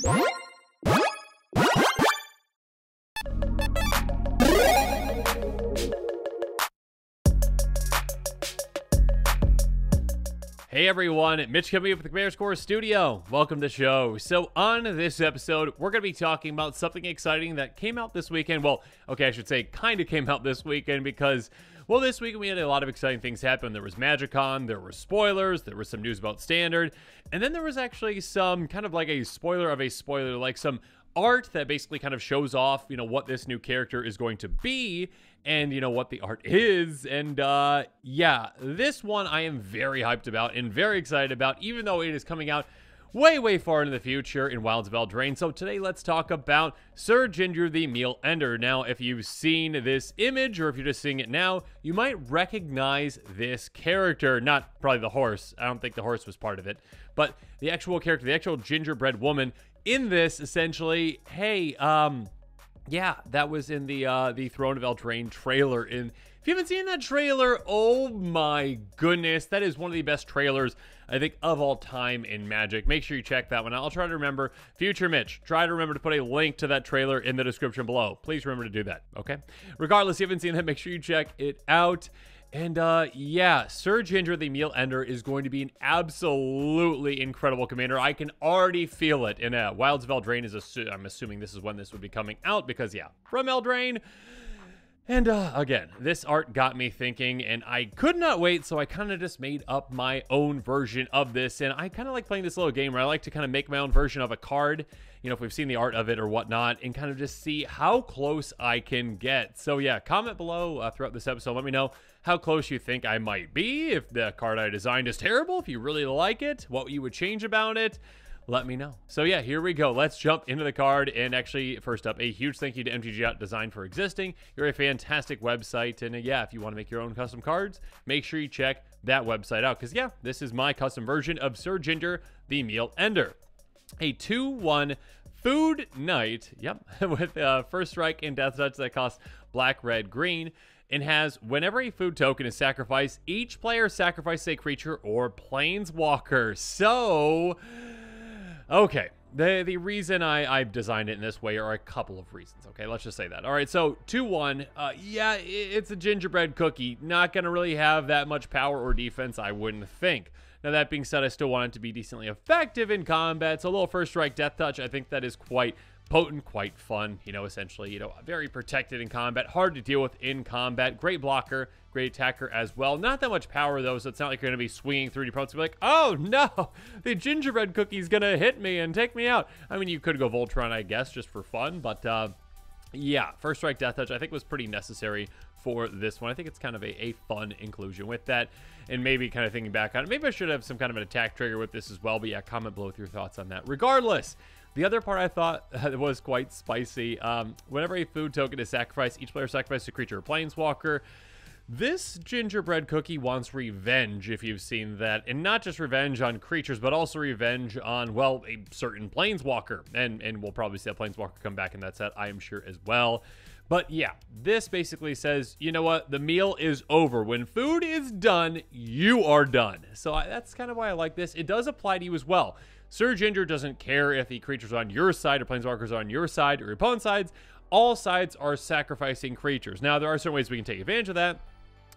Hey everyone, Mitch coming up with the Commander Score Studio. Welcome to the show. So on this episode, we're going to be talking about something exciting that came out this weekend. Well, okay, I should say kind of came out this weekend because, well, this weekend we had a lot of exciting things happen. There was MagicCon, there were spoilers, there was some news about Standard, and then there was actually some kind of like a spoiler of a spoiler, like some art that basically kind of shows off, what this new character is going to be and, what the art is. And, yeah, this one I am very hyped about and very excited about, even though it is coming out way, way far into the future in Wilds of Eldraine. So today, let's talk about Syr Ginger, the Meal Ender. Now, if you've seen this image or if you're just seeing it now, you might recognize this character. Not probably the horse. I don't think the horse was part of it. But the actual character, the actual gingerbread woman in this, essentially, hey, yeah, that was in the Throne of Eldraine trailer. And if you haven't seen that trailer, oh my goodness, that is one of the best trailers, I think, of all time in Magic. Make sure you check that one out. I'll try to remember, future Mitch, try to remember to put a link to that trailer in the description below. Please remember to do that, okay? Regardless, if you haven't seen that, make sure you check it out. And, yeah, Syr Ginger, the Meal Ender, is going to be an absolutely incredible commander. I can already feel it. And, Wilds of Eldraine is, I'm assuming this is when this would be coming out because, yeah, from Eldraine. And, again, this art got me thinking, and I could not wait, so I kind of just made up my own version of this. And I kind of like playing this little game where I like to kind of make my own version of a card, if we've seen the art of it or whatnot, and kind of just see how close I can get. So, yeah, comment below throughout this episode. Let me know how close you think I might be, if the card I designed is terrible, if you really like it, what you would change about it. Let me know. So yeah, here we go. Let's jump into the card. And actually, first up, a huge thank you to MTG Design for Existing. You're a fantastic website. And yeah, if you want to make your own custom cards, make sure you check that website out. Because yeah, this is my custom version of Syr Ginger, the Meal Ender. A 2/1 Food Knight, yep, with first strike and death touch that costs black, red, green. And has, whenever a food token is sacrificed, each player sacrifices a creature or planeswalker. So, okay, the reason I've designed it in this way are a couple of reasons, okay? Let's just say that. All right, so 2/1, yeah, it's a gingerbread cookie. Not going to really have that much power or defense, I wouldn't think. Now, that being said, I still want it to be decently effective in combat. So a little first strike, death touch, I think that is quite potent, quite fun, essentially, very protected in combat, hard to deal with in combat, great blocker, great attacker as well. Not that much power, though, so it's not like you're going to be swinging through your opponents and be like, oh, no, the gingerbread cookie's going to hit me and take me out. I mean, you could go Voltron, I guess, just for fun, but, yeah, first strike, death touch, I think was pretty necessary for this one. I think it's kind of a fun inclusion with that, and maybe kind of thinking back on it, maybe I should have some kind of an attack trigger with this as well, but yeah, comment below with your thoughts on that. Regardless, the other part I thought was quite spicy. Whenever a food token is sacrificed, each player sacrifices a creature or planeswalker. This gingerbread cookie wants revenge, if you've seen that. And not just revenge on creatures, but also revenge on, well, a certain planeswalker. And we'll probably see a planeswalker come back in that set, I am sure, as well. But yeah, this basically says, you know what? The meal is over. When food is done, you are done. So that's kind of why I like this. It does apply to you as well. Syr Ginger doesn't care if the creature's on your side or planeswalkers on your side or your opponent's sides. All sides are sacrificing creatures. Now, there are certain ways we can take advantage of that.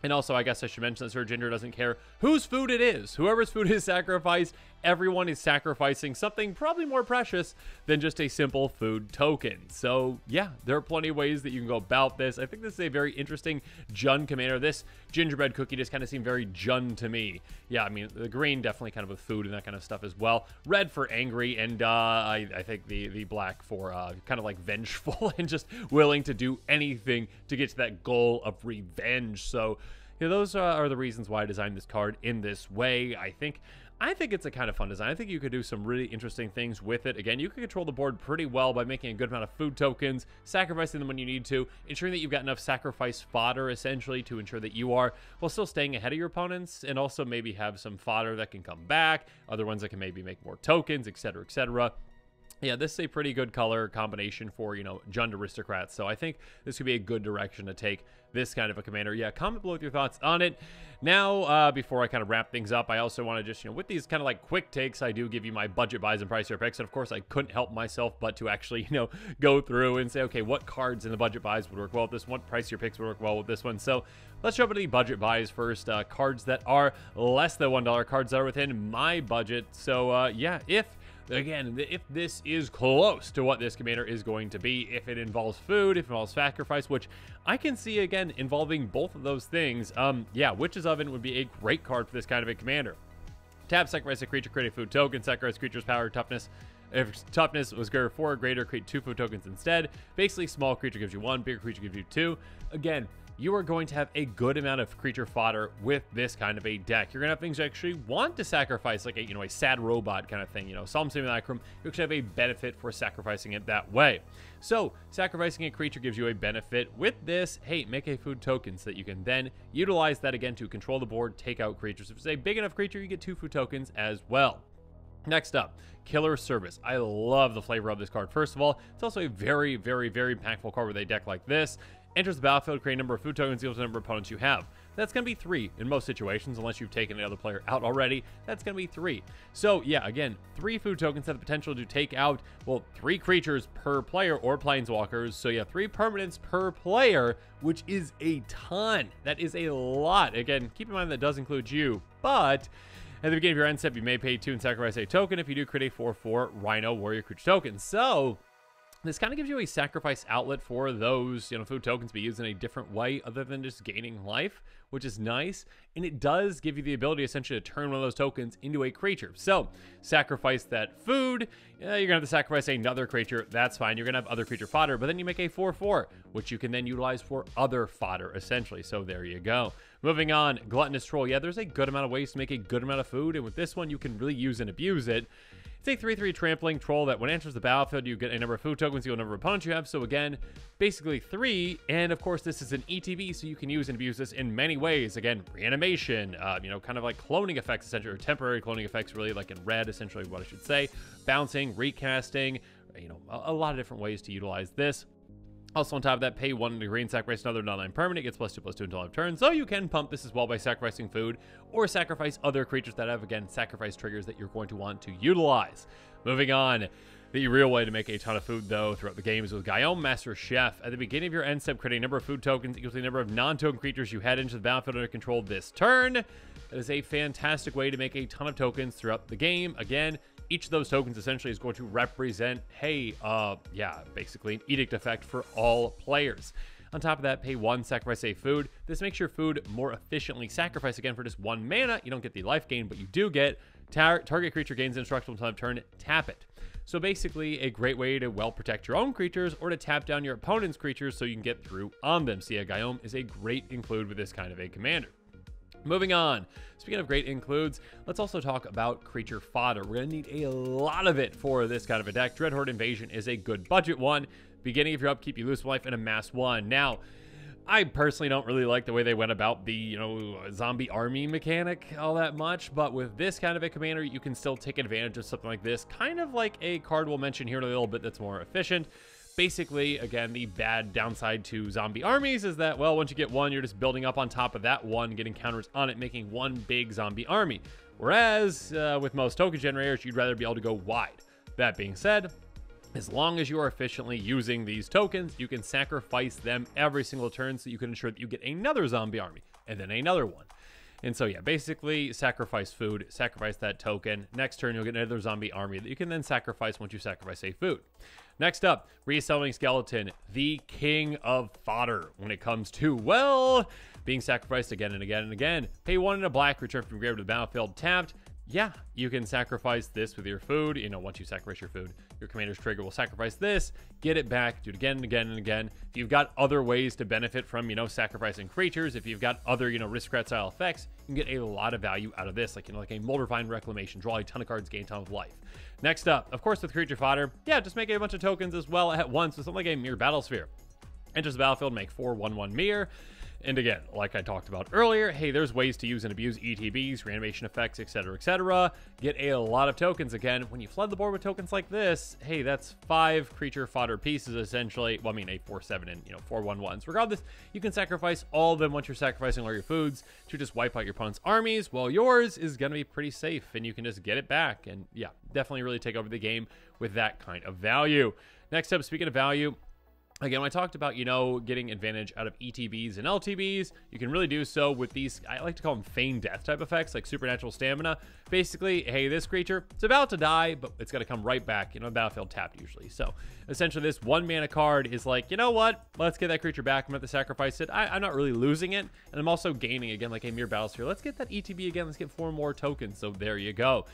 And also, I guess I should mention that Syr Ginger doesn't care whose food it is. Whoever's food is sacrificed, everyone is sacrificing something probably more precious than just a simple food token. So, yeah, there are plenty of ways that you can go about this. I think this is a very interesting Jund commander. This gingerbread cookie just kind of seemed very Jund to me. Yeah, I mean, the green definitely kind of with food and that kind of stuff as well. Red for angry, and I think the black for kind of like vengeful and just willing to do anything to get to that goal of revenge. So, yeah, those are the reasons why I designed this card in this way. I think it's a kind of fun design. I think you could do some really interesting things with it. Again, you can control the board pretty well by making a good amount of food tokens, sacrificing them when you need to, ensuring that you've got enough sacrifice fodder, essentially, to ensure that you are, well, still staying ahead of your opponents, and also maybe have some fodder that can come back, other ones that can maybe make more tokens, etc., etc. Yeah, this is a pretty good color combination for, Jund aristocrats. So I think this could be a good direction to take this kind of a commander. Yeah, comment below with your thoughts on it. Now, before I kind of wrap things up, I also want to just, with these kind of like quick takes, I do give you my budget buys and pricier picks. And of course, I couldn't help myself but to actually, go through and say, okay, what cards in the budget buys would work well with this one? What pricier picks would work well with this one? So let's jump into the budget buys first. Cards that are less than $1, cards that are within my budget. So, yeah, if this is close to what this commander is going to be, if it involves food, if it involves sacrifice, which I can see, again, involving both of those things, yeah, Witch's Oven would be a great card for this kind of a commander. Tap, sacrifice a creature, create a food token, sacrifice creature's power, toughness. If toughness was greater 4 or greater, create 2 food tokens instead. Basically, small creature gives you 1, bigger creature gives you 2. Again, you are going to have a good amount of creature fodder with this kind of a deck. You're going to have things you actually want to sacrifice, like a sad robot kind of thing. Solemn Simulacrum, you actually have a benefit for sacrificing it that way. So, sacrificing a creature gives you a benefit. With this, hey, make a food token so that you can then utilize that again to control the board, take out creatures. If it's a big enough creature, you get 2 food tokens as well. Next up, Killer Service. I love the flavor of this card. First of all, it's also a very, very, very impactful card with a deck like this. Enters the battlefield, create a number of food tokens equal to the number of opponents you have. That's going to be 3 in most situations, unless you've taken the other player out already. That's going to be 3. So, yeah, again, 3 food tokens have the potential to take out, well, 3 creatures per player or planeswalkers. So, yeah, 3 permanents per player, which is a ton. That is a lot. Again, keep in mind that does include you, but at the beginning of your end step, you may pay 2 and sacrifice a token. If you do, create a 4/4 Rhino Warrior creature token. So this kind of gives you a sacrifice outlet for those, food tokens to be used in a different way other than just gaining life, which is nice. And it does give you the ability essentially to turn one of those tokens into a creature. So sacrifice that food. You're going to have to sacrifice another creature. That's fine. You're going to have other creature fodder, but then you make a 4/4, which you can then utilize for other fodder, essentially. So there you go. Moving on, Gluttonous Troll. Yeah, there's a good amount of ways to make a good amount of food. And with this one, you can really use and abuse it. It's a 3/3 trampling troll that when it enters the battlefield, you get a number of food tokens equal to the number of opponents you have. So again, basically 3. And of course, this is an ETB, so you can use and abuse this in many ways. Again, reanimation, kind of like cloning effects, essentially, or temporary cloning effects, really, like in red, essentially, what I should say. Bouncing, recasting, a lot of different ways to utilize this. Also on top of that, pay 1 to green, sacrifice another non-land permanent, gets +2/+2 until end of turn. So you can pump this as well by sacrificing food or sacrifice other creatures that have, again, sacrifice triggers that you're going to want to utilize. Moving on, the real way to make a ton of food, though, throughout the game is with Guillaume, Master Chef. At the beginning of your end step, create a number of food tokens equal to the number of non-token creatures you had into the battlefield under control this turn. That is a fantastic way to make a ton of tokens throughout the game. Again, each of those tokens essentially is going to represent, hey, basically an edict effect for all players. On top of that, pay 1, sacrifice a food. This makes your food more efficiently sacrificed again for just 1 mana. You don't get the life gain, but you do get target creature gains indestructible until end of turn, tap it. So basically a great way to well protect your own creatures or to tap down your opponent's creatures so you can get through on them. So yeah, Guillaume is a great include with this kind of a commander. Moving on, speaking of great includes, let's also talk about creature fodder. We're going to need a lot of it for this kind of a deck. Dreadhorde Invasion is a good budget one. Beginning of your upkeep, you lose life and amass 1. Now, I personally don't really like the way they went about the, zombie army mechanic all that much, but with this kind of a commander, you can still take advantage of something like this, kind of like a card we'll mention here in a little bit that's more efficient. Basically, again, the bad downside to zombie armies is that, well, once you get 1, you're just building up on top of that 1, getting counters on it, making 1 big zombie army. Whereas, with most token generators, you'd rather be able to go wide. That being said, as long as you are efficiently using these tokens, you can sacrifice them every single turn so you can ensure that you get another zombie army, and then another one. And so, yeah, basically, sacrifice food, sacrifice that token. Next turn, you'll get another zombie army that you can then sacrifice once you sacrifice a food. Next up, Reassembling Skeleton, the king of fodder when it comes to, well, being sacrificed again and again and again. Pay 1 and a black, return from grave to the battlefield tapped. Yeah, you can sacrifice this with your food. Once you sacrifice your food, your commander's trigger will sacrifice this, get it back, do it again and again and again. If you've got other ways to benefit from, sacrificing creatures, if you've got other, aristocrat style effects, you can get a lot of value out of this, like a Moldavine Reclamation, draw a ton of cards, gain a ton of life. Next up, of course, with creature fodder, yeah, just make a bunch of tokens as well at once with something like a Mirror Battle Sphere. Enters the battlefield, make 4/1/1 Mirror. And again, like I talked about earlier, hey, there's ways to use and abuse ETBs, reanimation effects, etc., etc. Get a lot of tokens. Again, when you flood the board with tokens like this, hey, that's 5 creature fodder pieces, essentially. Well, I mean, a 4/7 and, 4/1/1s. Regardless, you can sacrifice all of them once you're sacrificing all your foods to just wipe out your opponent's armies, while yours is going to be pretty safe, and you can just get it back. And yeah, definitely really take over the game with that kind of value. Next up, speaking of value, again, when I talked about, getting advantage out of ETBs and LTBs, you can really do so with these, I like to call them feigned death type effects, like supernatural stamina. Basically, hey, this creature, it's about to die, but it's going to come right back, battlefield tapped usually. So essentially, this 1 mana card is like, you know what? Let's get that creature back. I'm going to have to sacrifice it. I'm not really losing it, and I'm also gaining, again, like a mere battlesphere. Let's get that ETB again. Let's get 4 more tokens. So there you go.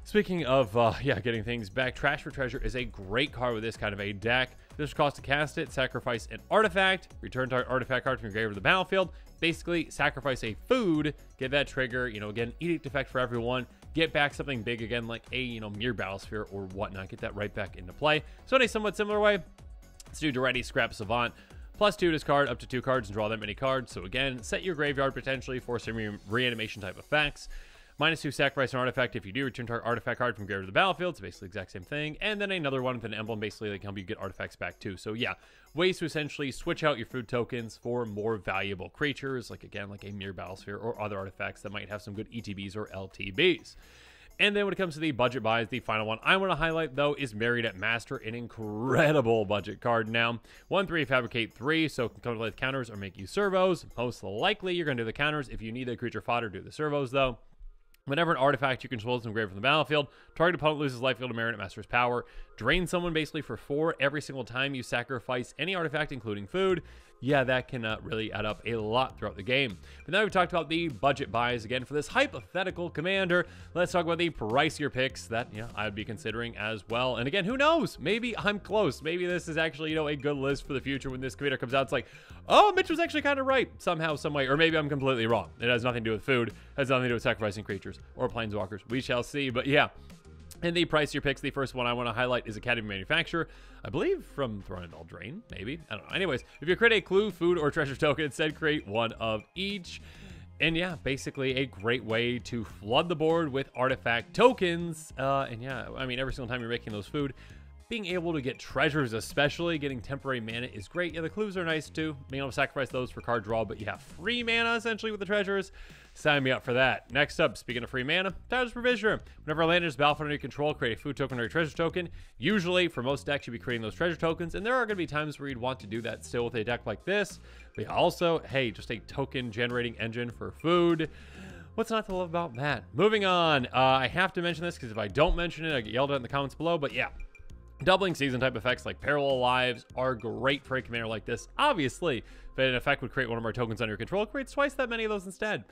Speaking of, getting things back, Trash for Treasure is a great card with this kind of a deck. This cost to cast it, sacrifice an artifact, return target artifact card from your grave to the battlefield. Basically, sacrifice a food, get that trigger, again, edict effect for everyone, get back something big again, like a, mere battlesphere or whatnot, get that right back into play. So in a somewhat similar way, let's do Duretti, Scrap Savant. +2 to discard up to 2 cards and draw that many cards. So again, set your graveyard potentially for some reanimation type effects. -2 sacrifice an artifact if you do return target artifact card from grave to the battlefield. It's basically the exact same thing. And then another one with an emblem, basically they can help you get artifacts back too. So yeah, ways to essentially switch out your food tokens for more valuable creatures, like again, like a mere battlesphere or other artifacts that might have some good ETBs or LTBs. And then when it comes to the budget buys, the final one I want to highlight, though, is Marionette Master, an incredible budget card now. 1/3, Fabricate 3, so can come with counters or make you servos. Most likely, you're going to do the counters. If you need a creature fodder, do the servos, though. Whenever an artifact you control is engraved from the battlefield, target opponent loses life equal to Marionette Master's power. Drain someone basically for 4 every single time you sacrifice any artifact, including food. Yeah, that can really add up a lot throughout the game. But now we've talked about the budget buys again for this hypothetical commander. Let's talk about the pricier picks that I would be considering as well. And again, who knows? Maybe I'm close. Maybe this is actually a good list for the future when this commander comes out. It's like, oh, Mitch was actually kind of right somehow, some way. Or maybe I'm completely wrong. It has nothing to do with food. It has nothing to do with sacrificing creatures or planeswalkers. We shall see. But yeah. And the pricier picks, the first one I want to highlight is Academy Manufacturer. I believe from Wilds of Eldraine, maybe. I don't know. Anyways, if you create a clue, food, or treasure token, instead create 1 of each. And yeah, basically a great way to flood the board with artifact tokens. And yeah, I mean, every single time you're making those food, being able to get treasures, especially getting temporary mana, is great. Yeah, the clues are nice too. Being able to sacrifice those for card draw, but yeah, free mana essentially with the treasures. Sign me up for that. Next up, speaking of free mana, Tyrant's Provisioner. Whenever a land enters battlefield under your control, create a food token or a treasure token. Usually, for most decks, you'll be creating those treasure tokens, and there are going to be times where you'd want to do that still with a deck like this. But also, hey, just a token generating engine for food. What's not to love about that? Moving on, I have to mention this because if I don't mention it, I get yelled at in the comments below, but yeah. Doubling season type effects like Parallel Lives are great for a commander like this. Obviously, if an effect would create one of our tokens under your control, it creates twice that many of those instead.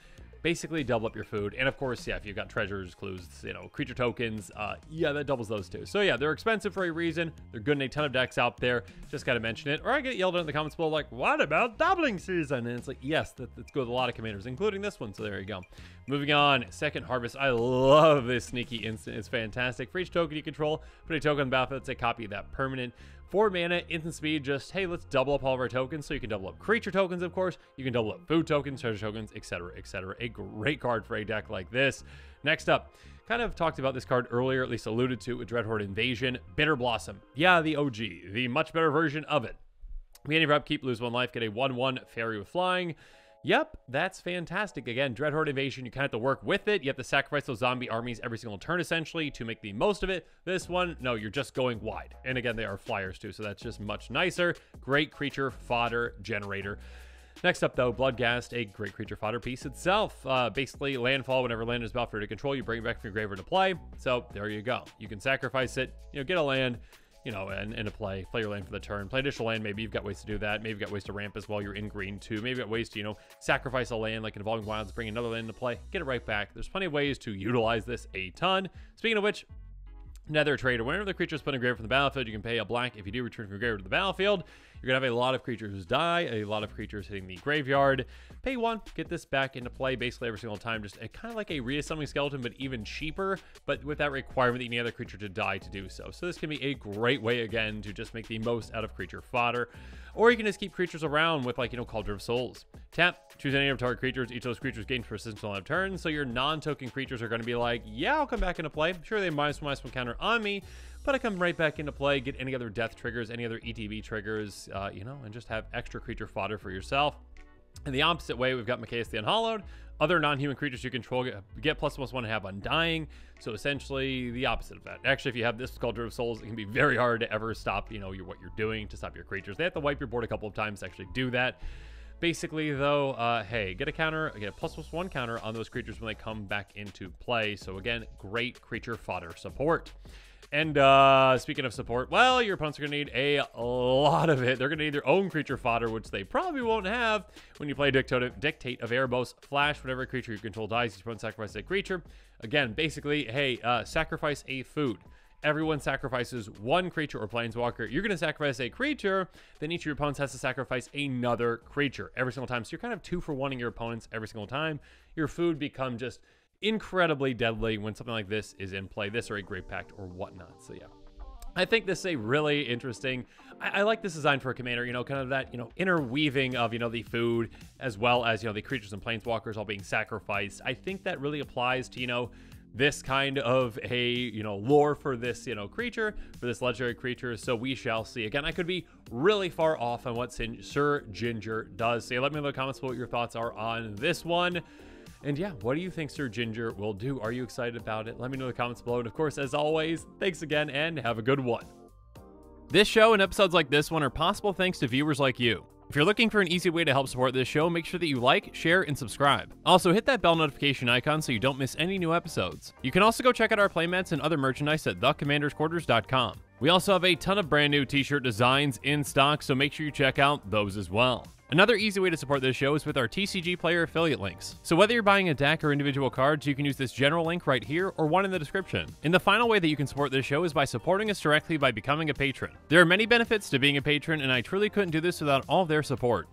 Basically, double up your food. And of course, yeah, if you've got treasures, clues, creature tokens, yeah, that doubles those too. So yeah, they're expensive for a reason. They're good in a ton of decks out there. Just got to mention it. Or I get yelled at in the comments below like, what about doubling season? And it's like, yes, that's good with a lot of commanders, including this one. So there you go. Moving on, Second Harvest. I love this sneaky instant. It's fantastic. For each token you control, put a token on the battlefield. It's a copy of that permanent. 4 mana, instant speed, just, hey, let's double up all of our tokens. So you can double up creature tokens, of course. You can double up food tokens, treasure tokens, etc., etc. A great card for a deck like this. Next up, kind of talked about this card earlier, at least alluded to, with Dreadhorde Invasion. Bitter Blossom. Yeah, the OG, the much better version of it. Beginning of your upkeep, lose 1 life, get a 1/1 fairy with flying. Yep, that's fantastic. Again, Dreadhorde Invasion, you kind of have to work with it. You have to sacrifice those zombie armies every single turn, essentially, to make the most of it. This one, no, you're just going wide. And again, they are flyers, too, so that's just much nicer. Great creature fodder generator. Next up, though, Bloodghast, a great creature fodder piece itself. Basically, landfall, whenever land is battlefield to control, you bring it back from your graveyard to play. So, there you go. You can sacrifice it, get a land, and play your land for the turn. Play additional land, maybe you've got ways to do that. Maybe you've got ways to ramp as well. You're in green too. Maybe you've got ways to, sacrifice a land like Evolving Wilds, bring another land into play, get it right back. There's plenty of ways to utilize this a ton. Speaking of which, Nether Trader. Whenever the creature is put in grave from the battlefield, you can pay a black. If you do return from your graveyard to the battlefield, you're going to have a lot of creatures die, a lot of creatures hitting the graveyard. Pay 1, get this back into play basically every single time. Just kind of like a reassembling skeleton, but even cheaper, but with that requirement that you need another creature to die to do so. So this can be a great way, again, to just make the most out of creature fodder. Or you can just keep creatures around with, like, you know, Cauldron of Souls. Tap, choose any of target creatures. Each of those creatures gains persistence on a turn. So your non-token creatures are going to be like, yeah, I'll come back into play. Sure, they have -1/-1 counter on me, but I come right back into play, get any other death triggers, any other ETB triggers, you know, and just have extra creature fodder for yourself. In the opposite way, we've got Mikaeus the Unhallowed. Other non-human creatures you control get +1/+1 and have Undying. So essentially the opposite of that. Actually, if you have this Cauldron of Souls, it can be very hard to ever stop, you know, what you're doing to stop your creatures. They have to wipe your board a couple of times to actually do that. Basically, though, hey, get a +1 counter on those creatures when they come back into play. So again, great creature fodder support. And speaking of support, well, your opponents are going to need a lot of it. They're going to need their own creature fodder, which they probably won't have when you play Dictate of Erebos. Flash, whenever a creature you control dies, your opponent sacrifices a creature. Again, basically, hey, sacrifice a food. Everyone sacrifices one creature or planeswalker. You're going to sacrifice a creature, then each of your opponents has to sacrifice another creature every single time. So you're kind of 2-for-1ing your opponents every single time. Your food becomes just incredibly deadly when something like this is in play, this or a Great Pact or whatnot. So yeah, I think this is a really interesting, I like this design for a commander, you know, kind of that, you know, interweaving of, you know, the food as well as, you know, the creatures and planeswalkers all being sacrificed. I think that really applies to, you know, this kind of a, you know, lore for this, you know, creature, for this legendary creature. So we shall see. Again, I could be really far off on what Syr Ginger does. So yeah, let me know in the comments what your thoughts are on this one. And yeah, what do you think Syr Ginger will do? Are you excited about it? Let me know in the comments below. And of course, as always, thanks again and have a good one. This show and episodes like this one are possible thanks to viewers like you. If you're looking for an easy way to help support this show, make sure that you like, share, and subscribe. Also, hit that bell notification icon so you don't miss any new episodes. You can also go check out our playmats and other merchandise at thecommandersquarters.com. We also have a ton of brand new t-shirt designs in stock, so make sure you check out those as well. Another easy way to support this show is with our TCG player affiliate links. So whether you're buying a deck or individual cards, you can use this general link right here or one in the description. And the final way that you can support this show is by supporting us directly by becoming a patron. There are many benefits to being a patron, and I truly couldn't do this without all of their support.